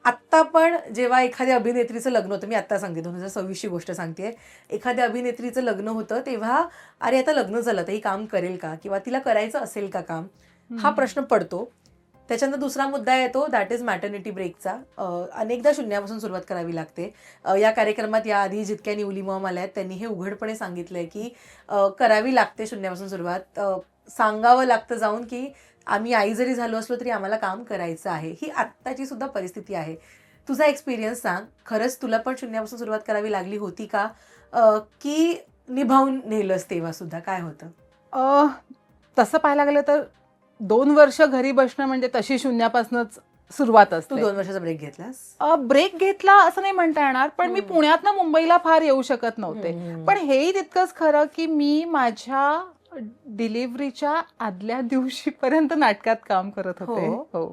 आत्ता पण जेव्हा एखाद्या अभिनेत्रीचं लग्न होतं, मी आत्ता सांगते 2026ची गोष्ट सांगते, एखाद्या अभिनेत्रीचं लग्न होतं तेव्हा अरे आता लग्न झालं तर ही काम करेल का, किंवा तिला करायचं असेल का काम, हा प्रश्न पडतो. त्याच्यानंतर दुसरा मुद्दा येतो, दॅट इज मॅटर्निटी ब्रेकचा. अनेकदा शून्यापासून सुरुवात करावी लागते. या कार्यक्रमात याआधी जितक्या निवली मॉम आल्या आहेत त्यांनी हे उघडपणे सांगितलंय की करावी लागते शून्यापासून सुरुवात. सांगावं लागतं जाऊन की आम्ही आई जरी झालो असलो तरी आम्हाला काम करायचं आहे. ही आत्ताची सुद्धा परिस्थिती आहे. तुझा एक्सपिरियन्स सांग, खरंच तुला पण शून्यापासून सुरुवात करावी लागली होती का, की निभावून नेलंस तेव्हा सुद्धा, काय होतं? तसं पाहायला गेलं तर 2 वर्ष घरी बसणं म्हणजे तशी शून्यापासूनच सुरुवात तू असते. 2 वर्षाचा ब्रेक घेतलास? ब्रेक घेतला असं नाही म्हणता येणार, पण मी पुण्यातनं मुंबईला फार येऊ शकत नव्हते. पण हेही तितकंच खरं की मी माझ्या डिलिव्हरीच्या आदल्या दिवशीपर्यंत नाटकात काम करत होते. हो.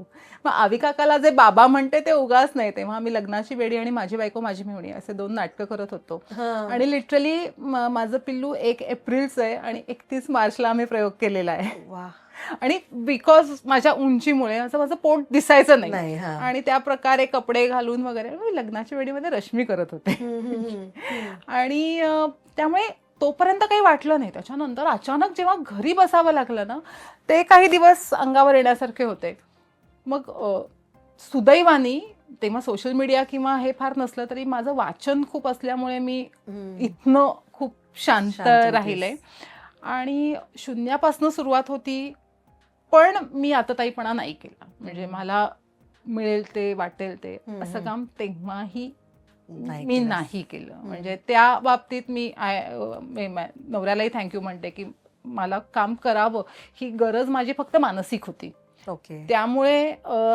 मग आवी काकाला जे बाबा म्हणते ते उगाच नाही. तेव्हा आम्ही लग्नाची वेडी आणि माझी बायको माझी मेहुणी असे 2 नाटकं करत होतो. आणि लिटरली माझं पिल्लू 1 एप्रिलचं आहे आणि 31 मार्चला आम्ही प्रयोग केलेला आहे. वा. आणि बिकॉज माझ्या उंचीमुळे असं माझं पोट दिसायचं नाही आणि त्या प्रकारे कपडे घालून वगैरे मी लग्नाच्या वेळीमध्ये रश्मी करत होते. आणि त्यामुळे तोपर्यंत काही वाटलं नाही. त्याच्यानंतर अचानक जेव्हा घरी बसावं लागलं ना, ते काही दिवस अंगावर येण्यासारखे होते. मग सुदैवानी तेव्हा सोशल मीडिया किंवा हे फार नसलं तरी माझं वाचन खूप असल्यामुळे मी इथनं खूप शांत राहिले. आणि शून्यापासून सुरुवात होती, पण मी आतताईपणा नाही केला. म्हणजे मला मिळेल ते वाटेल ते असं काम तेव्हाही मी नाही केलं. म्हणजे त्या बाबतीत मी नवऱ्यालाही थँक्यू म्हणते की मला काम करावं ही गरज माझी फक्त मानसिक होती. ओके. त्यामुळे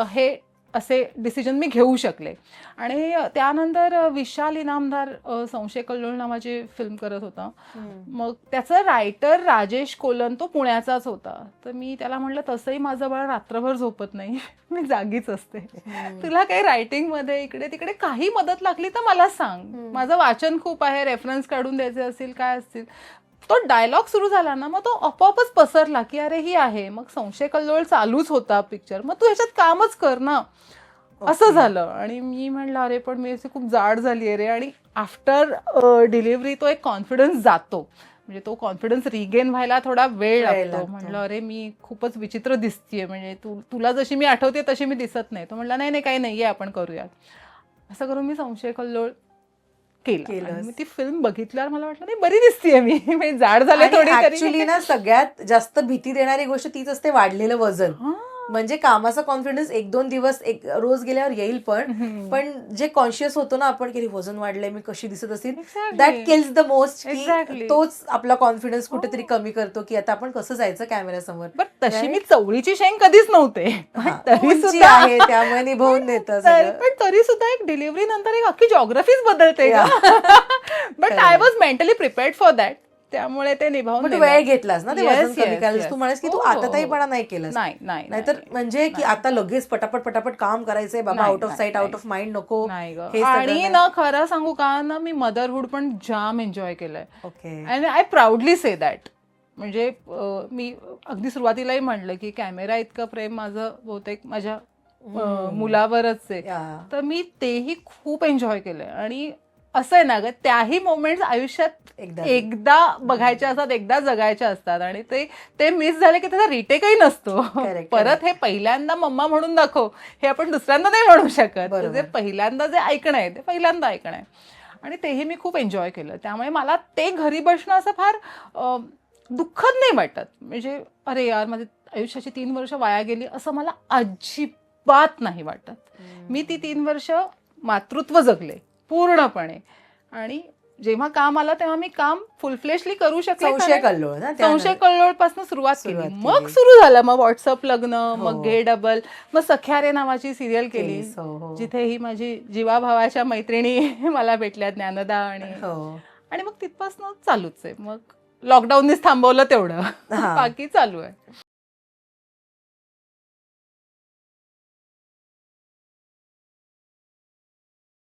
हे असे डिसिजन मी घेऊ शकले. आणि त्यानंतर विशाल इनामदार संशय कल्लोळ नावाची फिल्म करत होता. मग त्याचा रायटर राजेश कोलन तो पुण्याचाच होता. तर मी त्याला म्हटलं तसंही माझं बाळ रात्रभर झोपत नाही, मी जागीच असते, तुला काही रायटिंगमध्ये इकडे तिकडे काही मदत लागली तर मला सांग. माझं वाचन खूप आहे, रेफरन्स काढून द्यायचे असतील काय असतील. तो डायलॉग सुरू झाला ना, मग तो आपोआपच पसरला की अरे ही आहे. मग संशय कल्लोळ चालूच होता पिक्चर, मग तू ह्याच्यात कामच कर ना. असं झालं. आणि मी म्हणलं अरे पण मी अशी खूप जाड झाली आहे रे. आणि आफ्टर डिलिव्हरी तो एक कॉन्फिडन्स जातो, म्हणजे तो कॉन्फिडन्स रिगेन व्हायला थोडा वेळ लागतो. म्हणलं अरे मी खूपच विचित्र दिसतीये, म्हणजे तुला जशी मी आठवते तशी मी दिसत नाही. तो म्हणला नाही नाही काही नाहीये, आपण करूयात. असं करून मी संशय कल्लोळ केलं. मी ती फिल्म बघितल्यावर मला वाटलं नाही बरी दिसतीये मी जाड झाले थोडी. ऍक्च्युली ना सगळ्यात जास्त भीती देणारी गोष्ट तीच असते, वाढलेलं वजन. म्हणजे कामाचा कॉन्फिडन्स 1-2 दिवस रोज गेल्यावर येईल, पण जे कॉन्शियस होतो ना आपण की वजन वाढलंय, मी कशी दिसत असेल, दॅट किल्स द मोस्ट. तोच आपला कॉन्फिडन्स कुठेतरी कमी करतो की आता आपण कसं जायचं कॅमेऱ्यासमोर. तशी मी चवळीची शेंग कधीच नव्हते, तरी सुद्धा आहे त्यामुळे निभावून नेतं. पण तरी सुद्धा एक डिलिव्हरी नंतर एक अख्खी जॉग्रफीच बदलते. But I was mentally prepared for that. त्यामुळे ते निभावून वेळ घेतलास ना ते वजन कमी करायला. तू म्हणास की तू आताताईपणा नाही केलं. नाहीतर म्हणजे की आता लगेच पटापट काम करायचंय बाबा, out of site out of mind नको. आणि ना खरं सांगू का ना, मी मदरहूड पण जाम एन्जॉय केलंय. Okay. And I proudly say that. म्हणजे मी अगदी सुरुवातीलाही म्हणलं की कॅमेरा इतकं प्रेम माझं बहुतेक माझ्या मुलावरच आहे. तर मी तेही खूप एन्जॉय केलंय. आणि असं आहे ना ग, त्याही मोमेंट्स आयुष्यात एकदा बघायच्या असतात, एकदा जगायच्या असतात. आणि ते मिस झाले की त्याचा रिटेकही नसतो. परत हे पहिल्यांदा मम्मा म्हणून दाखव हे आपण दुसऱ्यांदा नाही म्हणू शकत. जे पहिल्यांदा जे ऐकणं आहे ते पहिल्यांदा ऐकणं आहे. आणि तेही मी खूप एन्जॉय केलं. त्यामुळे मला ते घरी बसणं असं फार दुःखद नाही वाटत. म्हणजे अरे यार माझे आयुष्याची 3 वर्ष वाया गेली असं मला अजिबात नाही वाटत. मी ती 3 वर्ष मातृत्व जगले पूर्णपणे. आणि जेव्हा काम आलं तेव्हा मी काम फुलफ्लेशली करू शकले. संशय कल्लोळ पासून सुरुवात केली. मग सुरू झालं मग व्हॉट्सअप लग्न, मग घे डबल, मग सख्यारे नावाची सिरियल केली जिथे ही माझी जीवाभावाच्या मैत्रिणी मला भेटल्या, ज्ञानदा आणि मग तिथपासून चालूच आहे. मग लॉकडाऊननेच थांबवलं तेवढं, बाकी चालू आहे.